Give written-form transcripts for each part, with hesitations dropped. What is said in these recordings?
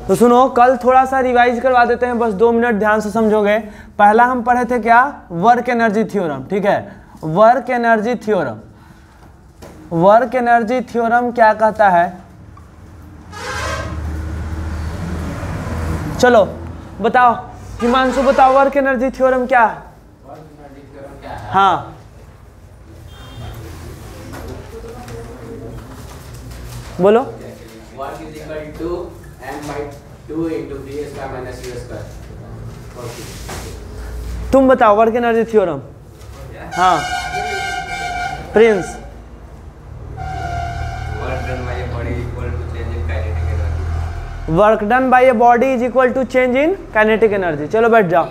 तो सुनो, कल थोड़ा सा रिवाइज करवा देते हैं, बस 2 मिनट ध्यान से समझोगे। पहला हम पढ़े थे क्या, वर्क एनर्जी थ्योरम, ठीक है। Work energy theorem, work energy theorem क्या कहता है, चलो बताओ हिमांशु, बताओ वर्क एनर्जी थ्योरम क्या है। हाँ बोलो। Work is equal to m/2 into v² minus u²। तुम बताओ वर्क एनर्जी थ्योरम। हाँ Prince. Work done by a body is equal to change in kinetic energy. चलो बैठ जाओ,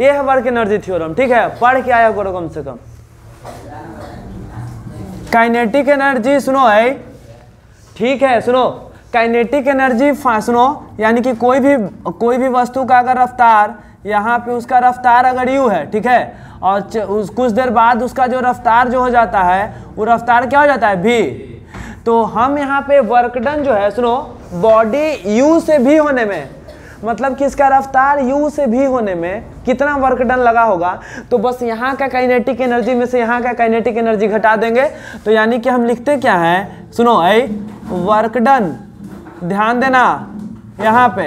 ये है वर्क एनर्जी थ्योरम, ठीक है। पढ़ के आया करो कम से कम। काइनेटिक एनर्जी सुनो है, ठीक है, सुनो। काइनेटिक एनर्जी सुनो, यानी कि कोई भी वस्तु का अगर रफ्तार, यहाँ पे उसका रफ्तार अगर u है, ठीक है, और कुछ देर बाद उसका जो रफ्तार जो हो जाता है, वो रफ्तार क्या हो जाता है, v। तो हम यहाँ पे वर्क डन जो है, सुनो, बॉडी u से भी होने में, मतलब कि इसका रफ्तार u से भी होने में कितना वर्क डन लगा होगा, तो बस यहाँ का काइनेटिक एनर्जी में से यहाँ का काइनेटिक एनर्जी घटा देंगे। तो यानी कि हम लिखते क्या है, सुनो ऐ वर्क डन, ध्यान देना यहाँ पे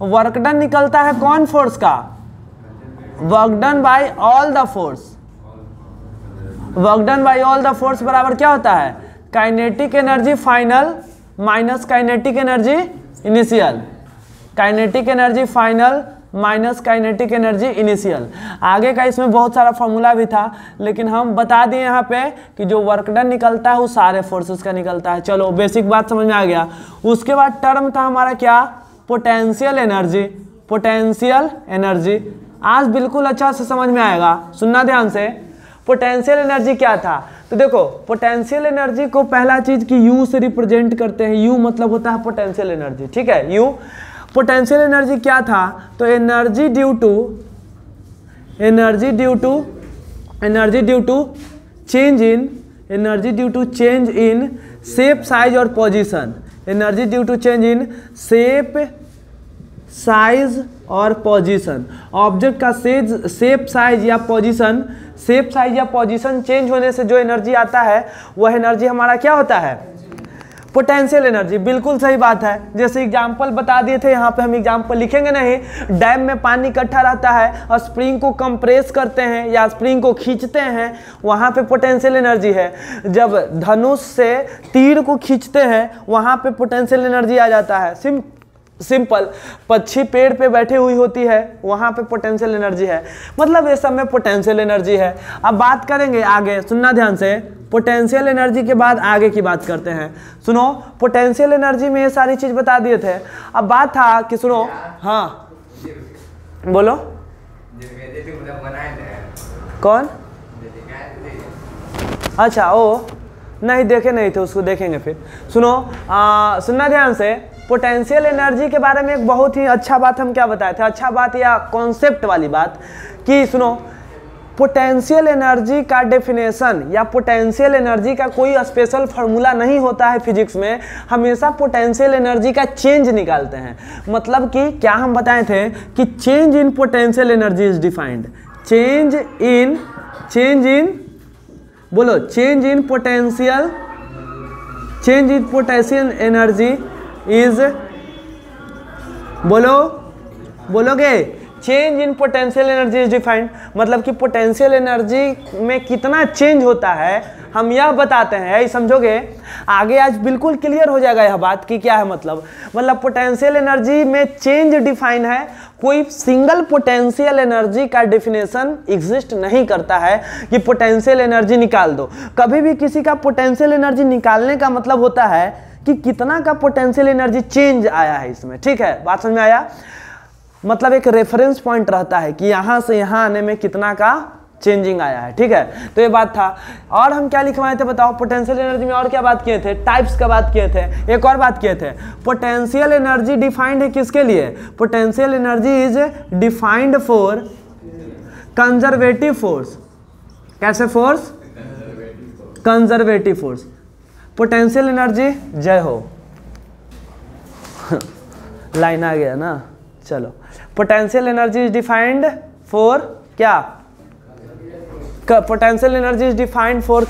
वर्क डन निकलता है कौन फोर्स का, work done bye all the force. Work done bye all the force बराबर क्या होता है, kinetic energy final minus kinetic energy initial. Kinetic energy final minus kinetic energy initial. आगे का इसमें बहुत सारा फॉर्मूला भी था, लेकिन हम बता दिए यहाँ पे कि जो वर्क डन निकलता है वो सारे फोर्सेस का निकलता है। चलो बेसिक बात समझ में आ गया। उसके बाद टर्म था हमारा क्या, पोटेंशियल एनर्जी। पोटेंशियल एनर्जी आज बिल्कुल अच्छा से समझ में आएगा, सुनना ध्यान से। पोटेंशियल एनर्जी क्या था, तो देखो पोटेंशियल एनर्जी को पहला चीज की यू से रिप्रेजेंट करते हैं। यू मतलब होता है पोटेंशियल एनर्जी, ठीक है। यू पोटेंशियल एनर्जी क्या था, तो energy due to change in shape size और position. Energy due to change in shape size और पोजीशन। ऑब्जेक्ट का शेप साइज या पोजीशन चेंज होने से जो एनर्जी आता है वह एनर्जी हमारा क्या होता है, पोटेंशियल एनर्जी। बिल्कुल सही बात है। जैसे एग्जाम्पल बता दिए थे, यहाँ पे हम एग्जाम्पल लिखेंगे नहीं। डैम में पानी इकट्ठा रहता है और स्प्रिंग को कंप्रेस करते हैं या स्प्रिंग को खींचते हैं, वहाँ पे पोटेंशियल एनर्जी है। जब धनुष से तीर को खींचते हैं वहाँ पे पोटेंशियल एनर्जी आ जाता है। सिंपल। पक्षी पेड़ पे बैठी हुई होती है, वहाँ पे पोटेंशियल एनर्जी है, मतलब ये सब में पोटेंशियल एनर्जी है। अब बात करेंगे आगे, सुनना ध्यान से। पोटेंशियल एनर्जी के बाद आगे की बात करते हैं। सुनो, पोटेंशियल एनर्जी में ये सारी चीज बता दिए थे। अब बात था कि सुनो, हाँ बोलो। कौन? अच्छा, ओ नहीं देखे नहीं थे, उसको देखेंगे फिर। सुनो, सुनना ध्यान से। पोटेंशियल एनर्जी के बारे में एक बहुत ही अच्छा बात हम क्या बताए थे, अच्छा बात या कॉन्सेप्ट वाली बात, कि सुनो पोटेंशियल एनर्जी का डेफिनेशन या पोटेंशियल एनर्जी का कोई स्पेशल फार्मूला नहीं होता है फिजिक्स में। हमेशा पोटेंशियल एनर्जी का चेंज निकालते हैं। मतलब कि क्या हम बताए थे कि change in potential energy is defined. Change in बोलो, change in potential energy is, बोलोगे, change in potential energy is defined. मतलब कि पोटेंशियल एनर्जी में कितना चेंज होता है हम यह बताते हैं, यही समझोगे। आगे आज बिल्कुल क्लियर हो जाएगा यह बात कि क्या है मतलब पोटेंशियल एनर्जी में चेंज डिफाइन है। कोई सिंगल पोटेंशियल एनर्जी का डेफिनेशन एग्जिस्ट नहीं करता है कि पोटेंशियल एनर्जी निकाल दो। कभी भी किसी का पोटेंशियल एनर्जी निकालने का मतलब होता है कि कितना का पोटेंशियल एनर्जी चेंज आया है इसमें, ठीक है, बात समझ में आया। मतलब एक रेफरेंस पॉइंट रहता है कि यहाँ से यहाँ आने में कितना का चेंजिंग आया है, ठीक है। तो ये बात था। और हम क्या लिखवाए थे बताओ पोटेंशियल एनर्जी में, और क्या बात किए थे, टाइप्स का बात किए थे। एक और बात किए थे, पोटेंशियल एनर्जी डिफाइंड है किसके लिए, potential energy is defined for conservative force. कैसे force, conservative force. Potential energy जय हो लाइन आ गया ना। चलो, potential energy is defined for क्या, potential energy is defined for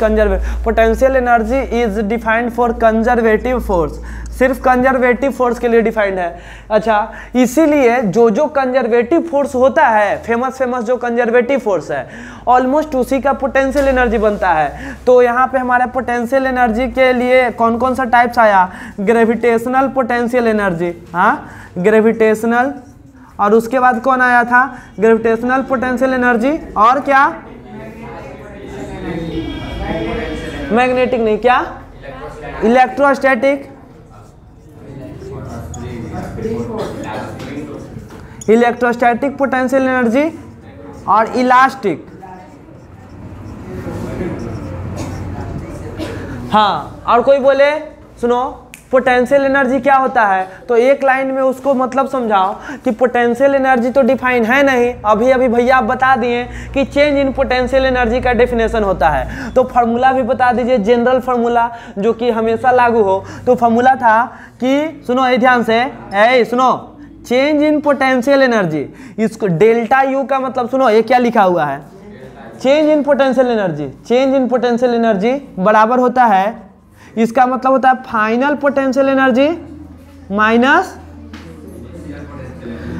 potential energy is defined for conservative force, सिर्फ कंजर्वेटिव फोर्स के लिए डिफाइंड है। अच्छा, इसीलिए जो कंजर्वेटिव फोर्स होता है, फेमस जो कंजर्वेटिव फोर्स है, ऑलमोस्ट उसी का पोटेंशियल एनर्जी बनता है। तो यहाँ पे हमारे पोटेंशियल एनर्जी के लिए कौन कौन सा टाइप्स आया, ग्रेविटेशनल पोटेंशियल एनर्जी, हाँ ग्रेविटेशनल, और उसके बाद कौन आया था, ग्रेविटेशनल पोटेंशियल एनर्जी, और क्या, मैग्नेटिक नहीं, क्या, इलेक्ट्रोस्टैटिक, इलेक्ट्रोस्टैटिक पोटेंशियल एनर्जी और इलास्टिक। हाँ, और कोई बोले सुनो पोटेंशियल एनर्जी क्या होता है, तो एक लाइन में उसको मतलब समझाओ कि पोटेंशियल एनर्जी तो डिफाइन है नहीं, अभी भैया आप बता दिए कि चेंज इन पोटेंशियल एनर्जी का डेफिनेशन होता है। तो फार्मूला भी बता दीजिए, जनरल फार्मूला जो कि हमेशा लागू हो। तो फार्मूला था कि सुनो ये ध्यान से, सुनो, चेंज इन पोटेंशियल एनर्जी, इसको डेल्टा यू का मतलब सुनो ये क्या लिखा हुआ है, change in potential energy, change in potential energy बराबर होता है, इसका मतलब होता है फाइनल पोटेंशियल एनर्जी माइनस,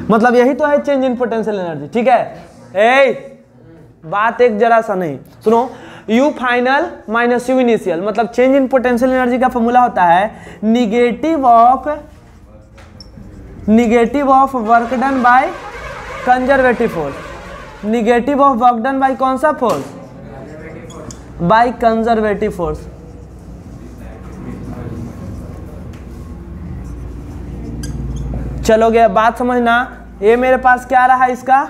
मतलब यही तो है चेंज इन पोटेंशियल एनर्जी। ठीक है, बात एक जरा सा नहीं, सुनो, you final minus U initial, मतलब चेंज इन पोटेंशियल एनर्जी का फॉर्मूला होता है negative of work done by conservative force, negative of work done bye कौन सा फोर्स, बाय कंजर्वेटिव फोर्स। चलो गया, बात समझना, ये मेरे पास क्या रहा इसका,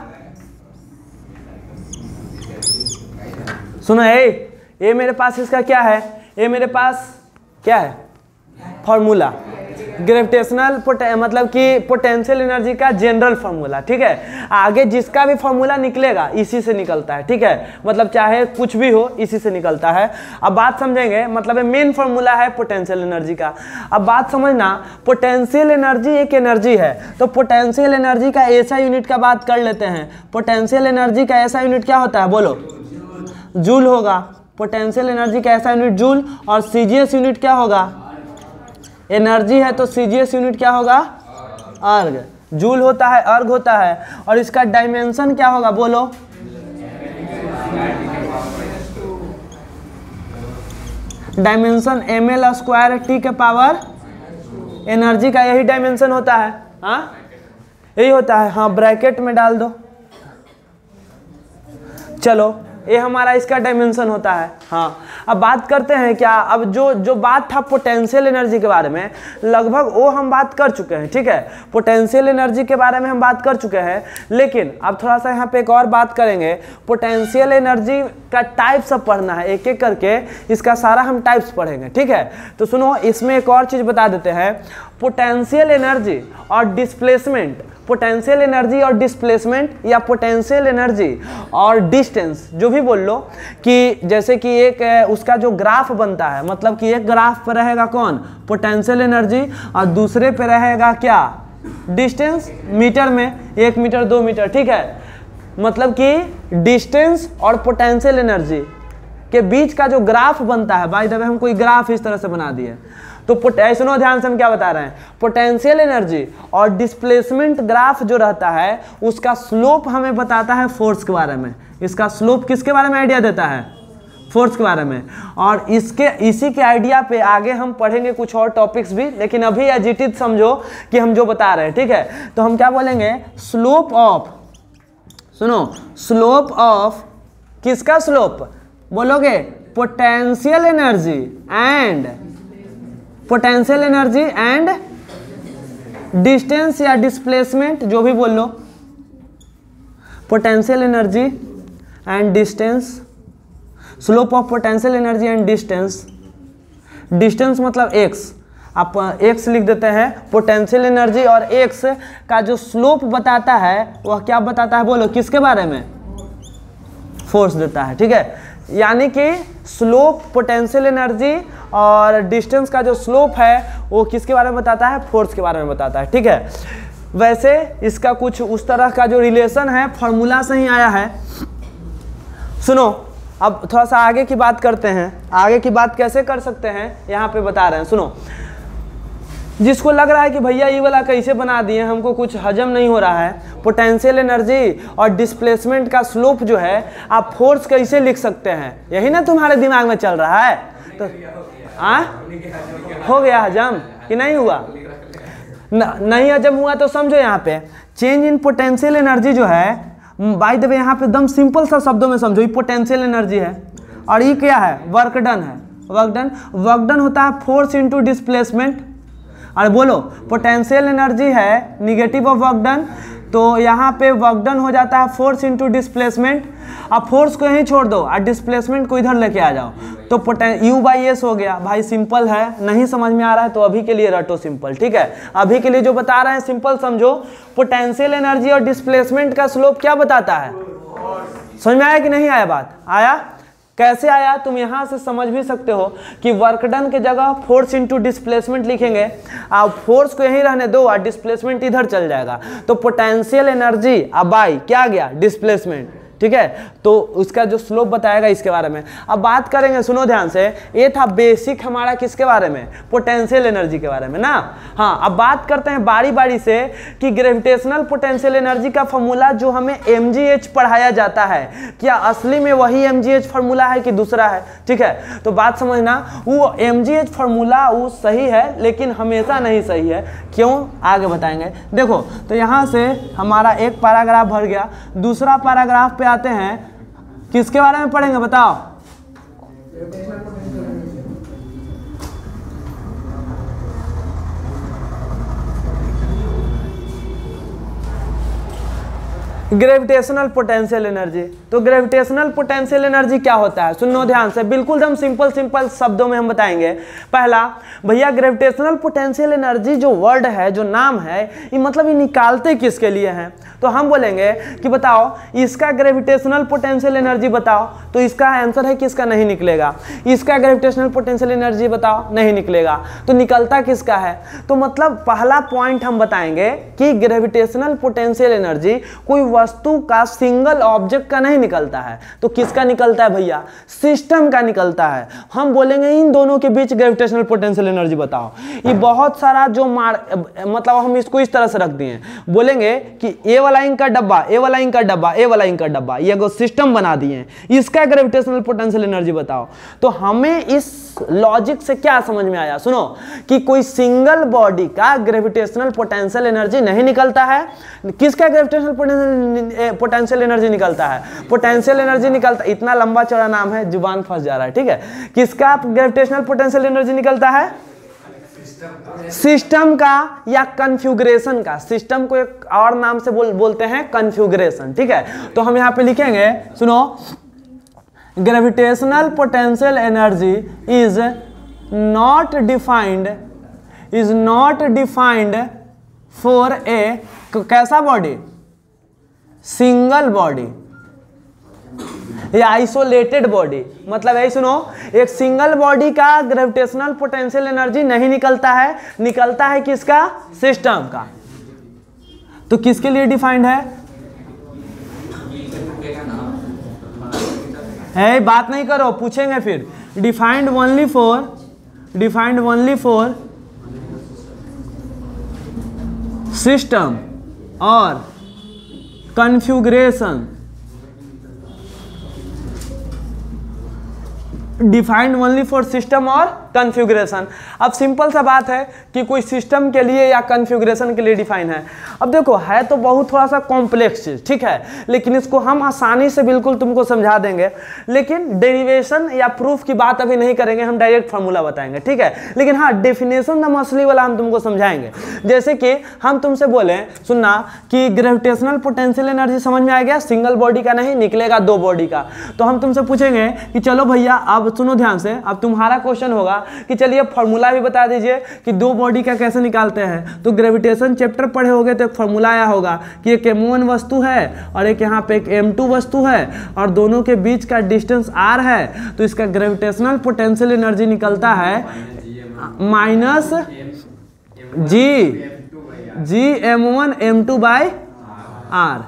सुनो ये मेरे पास इसका क्या है, ये मेरे पास क्या है, फॉर्मूला, ग्रेविटेशनल मतलब कि पोटेंशियल एनर्जी का जनरल फार्मूला। ठीक है, आगे जिसका भी फार्मूला निकलेगा इसी से निकलता है। ठीक है, मतलब चाहे कुछ भी हो इसी से निकलता है। अब बात समझेंगे, मतलब मेन फार्मूला है पोटेंशियल एनर्जी का। अब बात समझना, पोटेंशियल एनर्जी एक एनर्जी है, तो पोटेंशियल एनर्जी का ऐसा यूनिट का बात कर लेते हैं। पोटेंशियल एनर्जी का ऐसा यूनिट क्या होता है, बोलो, जूल होगा। पोटेंशियल एनर्जी का ऐसा यूनिट जूल, और सीजीएस यूनिट क्या होगा, एनर्जी है तो सीजीएस यूनिट क्या होगा, अर्ग, जूल होता है, अर्ग होता है। और इसका डायमेंशन क्या होगा, बोलो, डायमेंशन ml स्क्वायर t के पावर, एनर्जी का यही डायमेंशन होता है, हाँ यही होता है, हाँ ब्रैकेट में डाल दो। चलो, ये हमारा इसका डायमेंशन होता है। हाँ, अब बात करते हैं क्या, अब जो बात था पोटेंशियल एनर्जी के बारे में, लगभग वो हम बात कर चुके हैं। ठीक है, पोटेंशियल एनर्जी के बारे में हम बात कर चुके हैं, लेकिन अब थोड़ा सा यहाँ पे एक और बात करेंगे। पोटेंशियल एनर्जी का टाइप्स अब पढ़ना है, एक एक करके इसका सारा हम टाइप्स पढ़ेंगे। ठीक है, तो सुनो, इसमें एक और चीज़ बता देते हैं, पोटेंशियल एनर्जी और डिस्प्लेसमेंट, पोटेंशियल एनर्जी और डिस्प्लेसमेंट या पोटेंशियल एनर्जी और डिस्टेंस, जो भी बोल लो, कि जैसे कि एक उसका जो ग्राफ बनता है, मतलब कि एक ग्राफ पर रहेगा कौन, पोटेंशियल एनर्जी, और दूसरे पे रहेगा क्या, डिस्टेंस, मीटर में 1 मीटर 2 मीटर। ठीक है, मतलब कि डिस्टेंस और पोटेंशियल एनर्जी के बीच का जो ग्राफ बनता है, बाय द वे हम कोई ग्राफ इस तरह से बना दिए। तो सुनो ध्यान से हम क्या बता रहे हैं, पोटेंशियल एनर्जी और डिस्प्लेसमेंट ग्राफ जो रहता है उसका स्लोप हमें बताता है फोर्स के बारे में। इसका स्लोप किसके बारे में आइडिया देता है, फोर्स के बारे में। और इसी के आइडिया पे आगे हम पढ़ेंगे कुछ और टॉपिक्स भी, लेकिन अभी एजिटेड समझो कि हम जो बता रहे हैं। ठीक है, तो हम क्या बोलेंगे, स्लोप ऑफ, सुनो, स्लोप ऑफ, किसका स्लोप बोलोगे, पोटेंशियल एनर्जी एंड डिस्टेंस या डिस्प्लेसमेंट, जो भी बोल लो, potential energy and distance, slope of potential energy and distance, distance मतलब x, आप x लिख देते हैं, पोटेंशियल एनर्जी और x का जो स्लोप बताता है वह क्या बताता है, बोलो, किसके बारे में, फोर्स देता है। ठीक है, यानी कि स्लोप पोटेंशियल एनर्जी और डिस्टेंस का जो स्लोप है वो किसके बारे में बताता है, फोर्स के बारे में बताता है। ठीक है, वैसे इसका कुछ उस तरह का जो रिलेशन है फॉर्मूला से ही आया है। सुनो, अब थोड़ा सा आगे की बात करते हैं। आगे की बात कैसे कर सकते हैं यहाँ पे बता रहे हैं। सुनो, जिसको लग रहा है कि भैया ये वाला कैसे बना दिए, हमको कुछ हजम नहीं हो रहा है, पोटेंशियल एनर्जी और डिस्प्लेसमेंट का स्लोप जो है आप फोर्स कैसे लिख सकते हैं, यही ना तुम्हारे दिमाग में चल रहा है। तो हो गया हजम कि नहीं हुआ? नहीं हजम हुआ तो समझो यहाँ पे चेंज इन पोटेंशियल एनर्जी जो है, बाय द वे यहाँ पे एकदम सिंपल सा शब्दों में समझो, ये पोटेंशियल एनर्जी है और ये क्या है? वर्क डन है। वर्क डन होता है फोर्स इनटू डिस्प्लेसमेंट। और बोलो, पोटेंशियल एनर्जी है निगेटिव ऑफ वर्क डन, तो यहाँ पे वर्क डन हो जाता है फोर्स इनटू डिस्प्लेसमेंट। अब फोर्स को यहीं छोड़ दो और डिस्प्लेसमेंट को इधर लेके आ जाओ, तो U/S हो गया। भाई सिंपल है, नहीं समझ में आ रहा है तो अभी के लिए रटो सिंपल, ठीक है? अभी के लिए जो बता रहे हैं सिंपल समझो। पोटेंशियल एनर्जी और डिस्प्लेसमेंट का स्लोप क्या बताता है? समझ में आया कि नहीं आया? बात आया? कैसे आया? तुम यहाँ से समझ भी सकते हो कि वर्क डन के जगह फोर्स इनटू डिस्प्लेसमेंट लिखेंगे, आप फोर्स को यहीं रहने दो और डिस्प्लेसमेंट इधर चल जाएगा, तो पोटेंशियल एनर्जी अब बाई क्या आ गया? डिस्प्लेसमेंट, ठीक है? तो उसका जो स्लोप बताएगा इसके बारे में। अब बात करेंगे, सुनो ध्यान से, ये था बेसिक हमारा किसके बारे में? पोटेंशियल एनर्जी के बारे में ना। हाँ, अब बात करते हैं बारी बारी से कि ग्रेविटेशनल पोटेंशियल एनर्जी का फॉर्मूला जो हमें mgh पढ़ाया जाता है, क्या असली में वही mgh फार्मूला है कि दूसरा है? ठीक है, तो बात समझना, वो mgh फार्मूला वो सही है लेकिन हमेशा नहीं सही है। क्यों? आगे बताएंगे। देखो, तो यहाँ से हमारा एक पैराग्राफ भर गया, दूसरा पैराग्राफ पे आते हैं, किसके बारे में पढ़ेंगे बताओ? Gravitational potential energy. तो ग्रेविटेशनल पोटेंशियल एनर्जी क्या होता है? सुनो ध्यान से, बिल्कुल हम सिंपल शब्दों में हम बताएंगे। पहला, भैया ग्रेविटेशनल पोटेंशियल एनर्जी जो वर्ड है, जो नाम है, ये मतलब ये निकालते किसके लिए हैं? तो हम बोलेंगे कि बताओ इसका ग्रेविटेशनल पोटेंशियल एनर्जी बताओ, तो इसका आंसर है कि इसका नहीं निकलेगा। इसका ग्रेविटेशनल पोटेंशियल एनर्जी बताओ, नहीं निकलेगा। तो निकलता किसका है? तो मतलब पहला पॉइंट हम बताएंगे कि ग्रेविटेशनल पोटेंशियल एनर्जी कोई वस्तु का, सिंगल ऑब्जेक्ट का नहीं निकलता है, तो किसका निकलता है भैया? सिस्टम का निकलता है। हम बोलेंगे इन दोनों के बीच ग्रेविटेशनल पोटेंशियल एनर्जी बताओ। ये बहुत सारा जो मतलब हम इसको इस तरह से रख दिए, बोलेंगे कि ए वाला इंक का डब्बा, ए वाला इंक का डब्बा, ए वाला इंक का डब्बा, ये एगो सिस्टम बना दिए, इसका ग्रेविटेशनल पोटेंशियल एनर्जी बताओ। तो हमें इस लॉजिक से क्या समझ में आया? सुनो, कि कोई सिंगल बॉडी का ग्रेविटेशनल पोटेंशियल एनर्जी नहीं निकलता है। किसका ग्रेविटेशनल पोटेंशियल एनर्जी निकलता है? पोटेंशियल एनर्जी निकलता, इतना लंबा चौड़ा नाम है, जुबान फंस जा रहा है, ठीक है? किसका ग्रेविटेशनल पोटेंशियल एनर्जी निकलता है? सिस्टम का या कन्फ्यूग्रेशन का। सिस्टम को एक और नाम से बोलते हैं कन्फ्यूग्रेशन, ठीक है? तो हम यहां पे लिखेंगे, सुनो, gravitational potential energy is not defined for a कैसा बॉडी? सिंगल बॉडी या आइसोलेटेड बॉडी। मतलब यही सुनो, एक सिंगल बॉडी का ग्रेविटेशनल पोटेंशियल एनर्जी नहीं निकलता है, निकलता है किसका? सिस्टम का। तो किसके लिए डिफाइंड है? बात नहीं करो, पूछेंगे फिर। डिफाइंड ओनली फॉर सिस्टम और configuration. Defined only for system और कन्फ्यूग्रेशन। अब सिंपल सा बात है कि कोई सिस्टम के लिए या कन्फ्यूग्रेशन के लिए डिफाइन है। अब देखो, है तो बहुत थोड़ा सा कॉम्प्लेक्स चीज, ठीक है, लेकिन इसको हम आसानी से बिल्कुल तुमको समझा देंगे। लेकिन डेरिवेशन या प्रूफ की बात अभी नहीं करेंगे, हम डायरेक्ट फार्मूला बताएंगे, ठीक है? लेकिन हाँ, डेफिनेशन द मसली वाला हम तुमको समझाएंगे। जैसे कि हम तुमसे बोले, सुनना, कि ग्रेविटेशनल पोटेंशियल एनर्जी समझ में आ गया, सिंगल बॉडी का नहीं निकलेगा, दो बॉडी का। तो हम तुमसे पूछेंगे कि चलो भैया, अब सुनो ध्यान से, अब तुम्हारा क्वेश्चन होगा कि चलिए फॉर्मूला भी बता दीजिए कि दो बॉडी का कैसे निकालते हैं। तो ग्रेविटेशन चैप्टर पढ़े होगे तो एक फॉर्मूला आया होगा कि एक m1 वस्तु है और एक यहाँ पे एक m2 वस्तु है और दोनों के बीच का डिस्टेंस r है, तो इसका ग्रेविटेशनल पोटेंशियल एनर्जी निकलता है -g Gm1m2/r,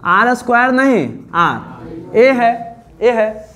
r स्क्वायर नहीं r, ए है,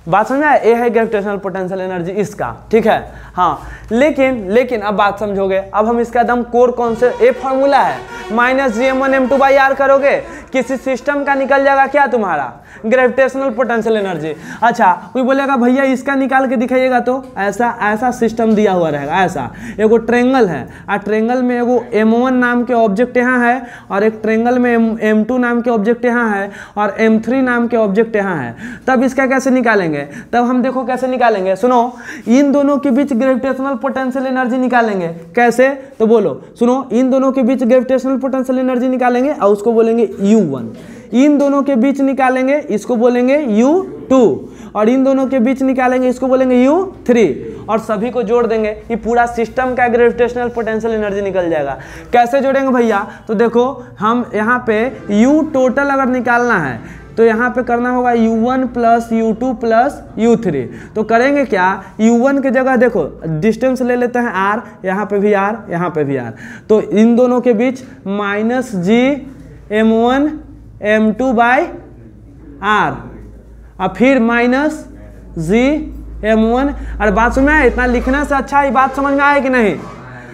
बात समझ में आया? ए है ग्रेविटेशनल पोटेंशियल एनर्जी इसका, ठीक है। हाँ, लेकिन अब बात समझोगे। अब हम इसका एकदम कोर कॉन्सेप्ट, ए फॉर्मूला है -Gm1m2/r करोगे, किसी सिस्टम का निकल जाएगा क्या तुम्हारा ग्रेविटेशनल पोटेंशियल एनर्जी। अच्छा, कोई बोलेगा भैया इसका निकाल के दिखाइएगा, तो ऐसा सिस्टम दिया हुआ रहेगा। ऐसा एगो ट्रेंगल है, और ट्रेंगल में एगो m1 नाम के ऑब्जेक्ट यहाँ है, और एक ट्रेंगल में m2 नाम के ऑब्जेक्ट यहाँ है, और m3 नाम के ऑब्जेक्ट यहाँ है। तब इसका कैसे निकालेंगे? तब हम देखो कैसे निकालेंगे, सुनो। इन दोनों के बीच ग्रेविटेशनल पोटेंशियल एनर्जी निकालेंगे। कैसे? तो बोलो, सुनो। इन दोनों के बीच ग्रेविटेशनल पोटेंशियल एनर्जी निकालेंगे और उसको बोलेंगे U1। इन दोनों के बीच निकालेंगे, इसको बोलेंगे U2, और इन दोनों के बीच निकालेंगे, इसको बोलेंगे U3, और सभी को जोड़ देंगे, ये पूरा सिस्टम का ग्रेविटेशनल पोटेंशियल एनर्जी निकल जाएगा। कैसे जोड़ेंगे भैया? तो देखो, हम यहाँ पे U टोटल अगर निकालना है तो यहाँ पे करना होगा U1 + U2 + U3। तो करेंगे क्या? U1 की जगह देखो डिस्टेंस ले लेते हैं R, यहाँ पे भी R, यहाँ पे भी R, तो इन दोनों के बीच -Gm1m2/r, और फिर -Gm1। और बात समझ में आए? इतना लिखने से अच्छा ये बात समझ में आए कि नहीं?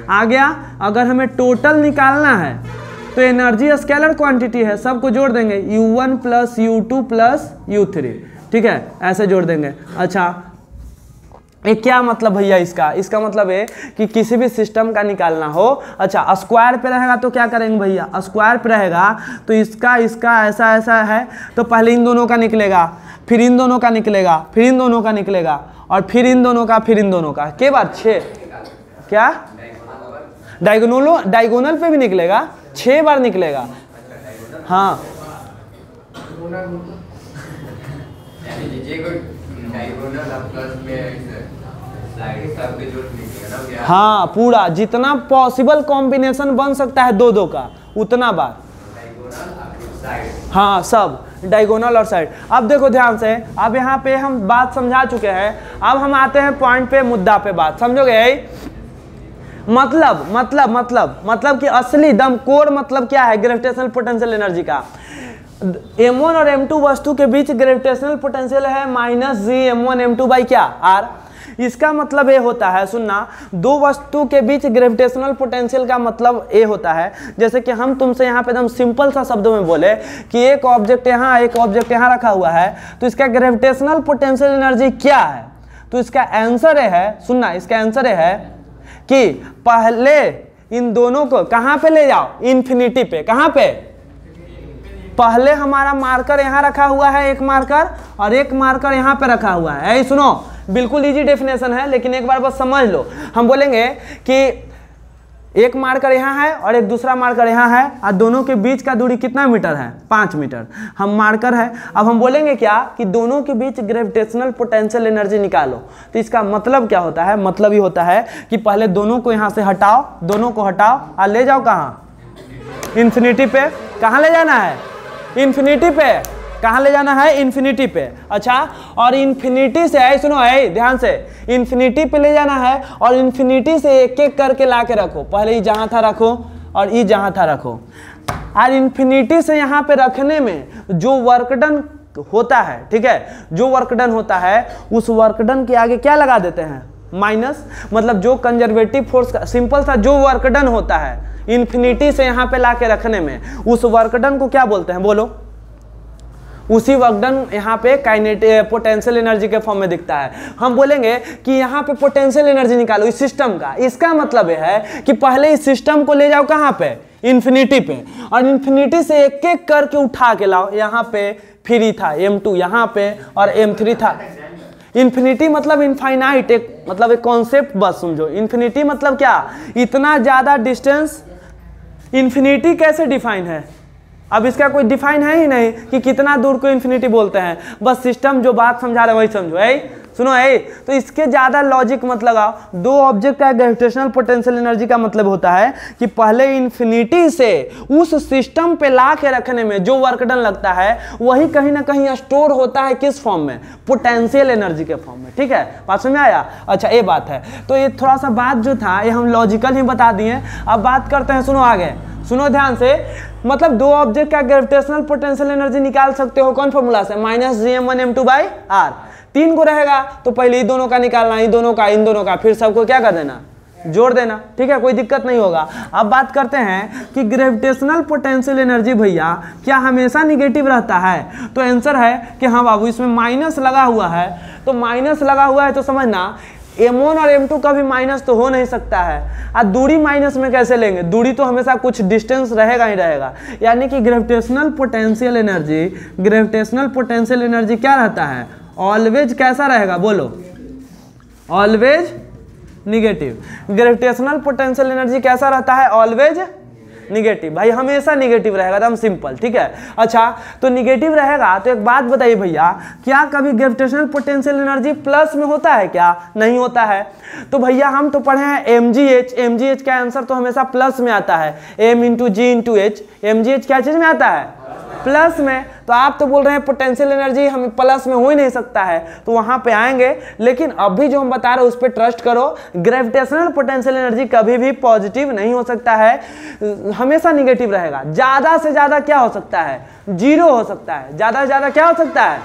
आ गया। अगर हमें टोटल निकालना है तो एनर्जी स्केलर क्वांटिटी है, सबको जोड़ देंगे U1 + U2 + U3, ठीक है, ऐसे जोड़ देंगे। अच्छा, ये क्या मतलब भैया इसका मतलब है कि किसी भी सिस्टम का निकालना हो, अच्छा स्क्वायर पे रहेगा तो क्या करेंगे भैया? स्क्वायर पे रहेगा तो इसका ऐसा है, तो पहले इन दोनों का निकलेगा, फिर इन दोनों का निकलेगा, फिर इन दोनों का निकलेगा, और फिर इन दोनों का, फिर इन दोनों का। के बार 6 क्या डायगोनल पे भी निकलेगा, 6 बार निकलेगा। हाँ, हाँ, पूरा जितना पॉसिबल कॉम्बिनेशन बन सकता है दो का, उतना बार। हाँ, सब डायगोनल और साइड। अब देखो ध्यान से, अब यहाँ पे हम बात समझा चुके हैं, अब हम आते हैं पॉइंट पे, मुद्दा पे बात समझोगे? मतलब कि असली दम कोर मतलब क्या है ग्रेविटेशनल पोटेंशियल एनर्जी का? m1 और m2 वस्तु के बीच ग्रेविटेशनल पोटेंशियल है -Gm1m2/r। इसका मतलब ये होता है, सुनना, दो वस्तु के बीच ग्रेविटेशनल पोटेंशियल का मतलब ये होता है, जैसे कि हम तुमसे यहाँ पे एकदम सिंपल सा शब्दों में बोले कि एक ऑब्जेक्ट यहाँ, एक ऑब्जेक्ट यहाँ रखा हुआ है, तो इसका ग्रेविटेशनल पोटेंशियल एनर्जी क्या है? तो इसका आंसर है, सुनना, इसका आंसर है कि पहले इन दोनों को कहां पे ले जाओ? इन्फिनिटी पे। कहां पे? पहले हमारा मार्कर यहां रखा हुआ है, एक मार्कर, और एक मार्कर यहां पे रखा हुआ है। ऐ सुनो, बिल्कुल इजी डेफिनेशन है, लेकिन एक बार बस समझ लो। हम बोलेंगे कि एक मार्कर यहाँ है और एक दूसरा मार्कर यहाँ है, और दोनों के बीच का दूरी कितना मीटर है? 5 मीटर। हम मार्कर है, अब हम बोलेंगे क्या कि दोनों के बीच ग्रेविटेशनल पोटेंशियल एनर्जी निकालो। तो इसका मतलब क्या होता है? मतलब ये होता है कि पहले दोनों को यहाँ से हटाओ, दोनों को हटाओ और ले जाओ कहाँ? इन्फिनिटी पे। कहाँ ले जाना है? इन्फिनिटी पे। कहाँ ले जाना है? इन्फिनिटी पे। अच्छा, और इन्फिनिटी से है, सुनो है ध्यान से, इन्फिनिटी पे ले जाना है, और इन्फिनिटी से एक एक करके ला के रखो। पहले ये जहाँ था रखो, और ये जहाँ था रखो, और इन्फिनिटी से यहाँ पे रखने में जो वर्क डन होता है, ठीक है, जो वर्क डन होता है उस वर्क डन के आगे क्या लगा देते हैं? माइनस। मतलब जो कंजर्वेटिव फोर्स का, सिंपल सा, जो वर्क डन होता है इन्फिनिटी से यहाँ पे ला के रखने में, उस वर्क डन को क्या बोलते हैं? बोलो। उसी वर्कडन यहाँ पे काइनेटिक पोटेंशियल एनर्जी के फॉर्म में दिखता है। हम बोलेंगे कि यहाँ पे पोटेंशियल एनर्जी निकालो इस सिस्टम का। इसका मतलब है कि पहले इस सिस्टम को ले जाओ कहाँ पे? इन्फिनिटी पे, और इन्फिनिटी से एक एक करके उठा के लाओ। यहाँ पे फिर ही था m2 यहाँ पे, और m3 था। इन्फिनिटी मतलब इनफाइनाइट, एक मतलब एक कॉन्सेप्ट बस समझो। इन्फिनिटी मतलब क्या? इतना ज़्यादा डिस्टेंस। इन्फिनिटी कैसे डिफाइन है? अब इसका कोई डिफाइन है ही नहीं कि कितना दूर को इन्फिनिटी बोलते हैं, बस सिस्टम जो बात समझा रहा है वही समझो। सुनो तो इसके ज़्यादा लॉजिक मत लगाओ। दो ऑब्जेक्ट का ग्रेविटेशनल पोटेंशियल एनर्जी का मतलब होता है कि पहले इन्फिनिटी से उस सिस्टम पे ला के रखने में जो वर्क डन लगता है वही कहीं ना कहीं स्टोर होता है किस फॉर्म में, पोटेंशियल एनर्जी के फॉर्म में। ठीक है, बात समझ में आया? अच्छा ये बात है, तो ये थोड़ा सा बात जो था ये हम लॉजिकल ही बता दिए। अब बात करते हैं, सुनो आगे, सुनो ध्यान से। मतलब दो ऑब्जेक्ट का ग्रेविटेशनल पोटेंशियल एनर्जी निकाल सकते हो कौन फॉर्मूला से, -gm1m2/r। 3 को रहेगा तो पहले ये दोनों का निकालना, ये दोनों का, इन दोनों का, फिर सबको क्या कर देना, जोड़ देना। ठीक है, कोई दिक्कत नहीं होगा। अब बात करते हैं कि ग्रेविटेशनल पोटेंशियल एनर्जी भैया क्या हमेशा निगेटिव रहता है? तो आंसर है कि हाँ बाबू, इसमें माइनस लगा हुआ है, तो माइनस लगा हुआ है तो समझना m1 और m2 का भी माइनस तो हो नहीं सकता है। अब दूरी माइनस में कैसे लेंगे, दूरी तो हमेशा कुछ डिस्टेंस रहेगा ही रहेगा। यानी कि gravitational potential energy, gravitational potential energy क्या रहता है, ऑलवेज कैसा रहेगा बोलो, always negative. Gravitational potential energy कैसा रहता है, ऑलवेज निगेटिव। भाई हमेशा निगेटिव रहेगा, एकदम सिंपल। ठीक है, अच्छा तो निगेटिव रहेगा तो एक बात बताइए भैया, क्या कभी ग्रेविटेशनल पोटेंशियल एनर्जी प्लस में होता है क्या? नहीं होता है। तो भैया हम तो पढ़े हैं mgh, mgh का आंसर तो हमेशा प्लस में आता है, m × g × h। mgh क्या चीज में आता है, प्लस में। तो आप तो बोल रहे हैं पोटेंशियल एनर्जी हमें प्लस में हो ही नहीं सकता है, तो वहां पे आएंगे। लेकिन अभी जो हम बता रहे हैं उस पर ट्रस्ट करो, ग्रेविटेशनल पोटेंशियल एनर्जी कभी भी पॉजिटिव नहीं हो सकता है, हमेशा निगेटिव रहेगा। ज्यादा से ज्यादा क्या हो सकता है, 0 हो सकता है। ज्यादा से ज्यादा क्या हो सकता है,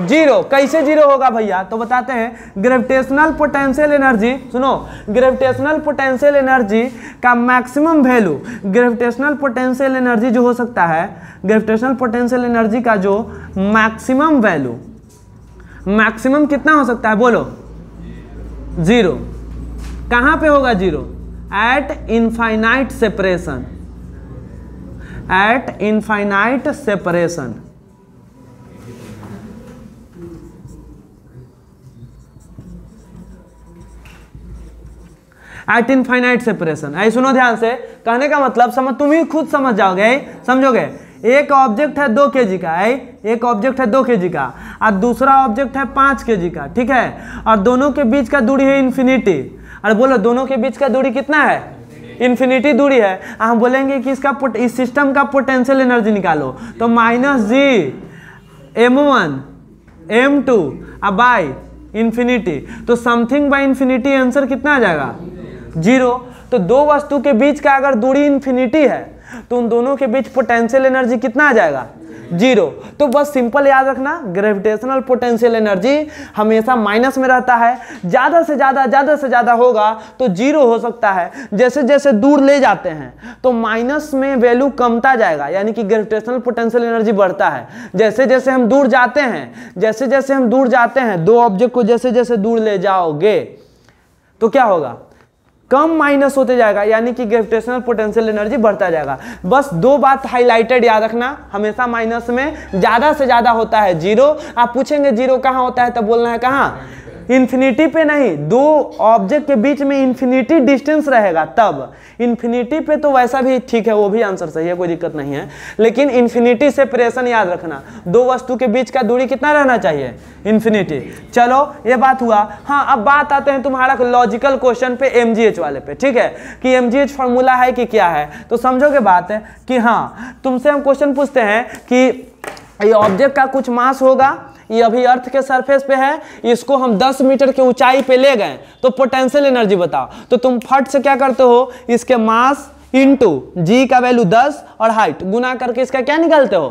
0। कैसे 0 होगा भैया, तो बताते हैं। ग्रेविटेशनल पोटेंशियल एनर्जी, सुनो, ग्रेविटेशनल पोटेंशियल एनर्जी का maximum value, gravitational potential energy जो हो सकता है, ग्रेविटेशनल पोटेंशियल एनर्जी का जो मैक्सिमम वैल्यू, मैक्सिमम कितना हो सकता है बोलो, 0। कहां पे होगा 0, eight infinite separation, eight infinite separation. Eight infinite separation. ऐसे सुनो ध्यान से, कहने का मतलब समझ, तुम ही खुद समझ जाओगे, समझोगे। एक ऑब्जेक्ट है 2 kg का, एक ऑब्जेक्ट है 2 kg का और दूसरा ऑब्जेक्ट है 5 kg का। ठीक है, और दोनों के बीच का दूरी है इन्फिनिटी। और बोलो दोनों के बीच का दूरी कितना है, इन्फिनिटी दूरी है। हम बोलेंगे कि इसका इस सिस्टम का पोटेंशियल एनर्जी निकालो, तो -gm1m2 इन्फिनिटी। तो समथिंग बाय इन्फिनिटी आंसर कितना आ जाएगा, 0। तो दो वस्तु के बीच का अगर दूरी इन्फिनिटी है तो उन दोनों के बीच पोटेंशियल एनर्जी कितना आ जाएगा, 0। तो बस सिंपल याद रखना, ग्रेविटेशनल पोटेंशियल एनर्जी हमेशा माइनस में रहता है। ज़्यादा से ज़्यादा होगा तो 0 हो सकता है। जैसे जैसे दूर ले जाते हैं तो माइनस में वैल्यू कमता जाएगा, यानी कि ग्रेविटेशनल पोटेंशियल एनर्जी बढ़ता है। जैसे जैसे हम दूर जाते हैं, जैसे जैसे हम दूर जाते हैं, दो ऑब्जेक्ट को जैसे जैसे दूर ले जाओगे तो क्या होगा, कम माइनस होते जाएगा, यानी कि ग्रेविटेशनल पोटेंशियल एनर्जी बढ़ता जाएगा। बस 2 बात हाईलाइटेड याद रखना, हमेशा माइनस में, ज़्यादा से ज़्यादा होता है 0। आप पूछेंगे 0 कहाँ होता है, तब बोलना है कहाँ, इन्फिनिटी पे नहीं, दो ऑब्जेक्ट के बीच में इन्फिनिटी डिस्टेंस रहेगा तब। इन्फिनिटी पे तो वैसा भी ठीक है, वो भी आंसर सही है, कोई दिक्कत नहीं है। लेकिन इन्फिनिटी सेपरेशन याद रखना, दो वस्तु के बीच का दूरी कितना रहना चाहिए, इन्फिनिटी। चलो ये बात हुआ। हाँ, अब बात आते हैं तुम्हारा लॉजिकल क्वेश्चन पे, mgh वाले पे। ठीक है, कि mgh फॉर्मूला है कि क्या है, तो समझोगे बात है कि हाँ, तुमसे हम क्वेश्चन पूछते हैं कि ये ऑब्जेक्ट का कुछ मास होगा, ये अभी अर्थ के सरफेस पे है, इसको हम 10 मीटर की ऊंचाई पे ले गए, तो पोटेंशियल एनर्जी बताओ। तो तुम फट से क्या करते हो, इसके मास इंटू जी का वैल्यू 10 और हाइट गुना करके इसका क्या निकालते हो,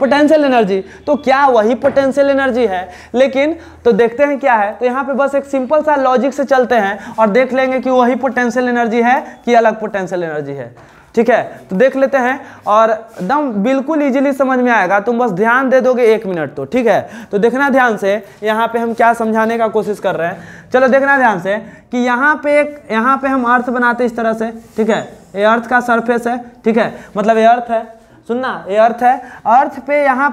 पोटेंशियल एनर्जी। तो क्या वही पोटेंशियल एनर्जी है, लेकिन तो देखते हैं क्या है। तो यहाँ पे बस एक सिंपल सा लॉजिक से चलते हैं और देख लेंगे कि वही पोटेंशियल एनर्जी है कि अलग पोटेंशियल एनर्जी है। ठीक है, तो देख लेते हैं और एकदम बिल्कुल इजीली समझ में आएगा, तुम बस ध्यान दे दोगे 1 मिनट तो। ठीक है, तो देखना ध्यान से, यहाँ पे हम क्या समझाने का कोशिश कर रहे हैं। चलो देखना ध्यान से कि यहाँ पे हम अर्थ बनाते इस तरह से। ठीक है, ये अर्थ का सरफेस है। ठीक है, मतलब ये अर्थ है, सुनना, ये अर्थ है। अर्थ पे यहाँ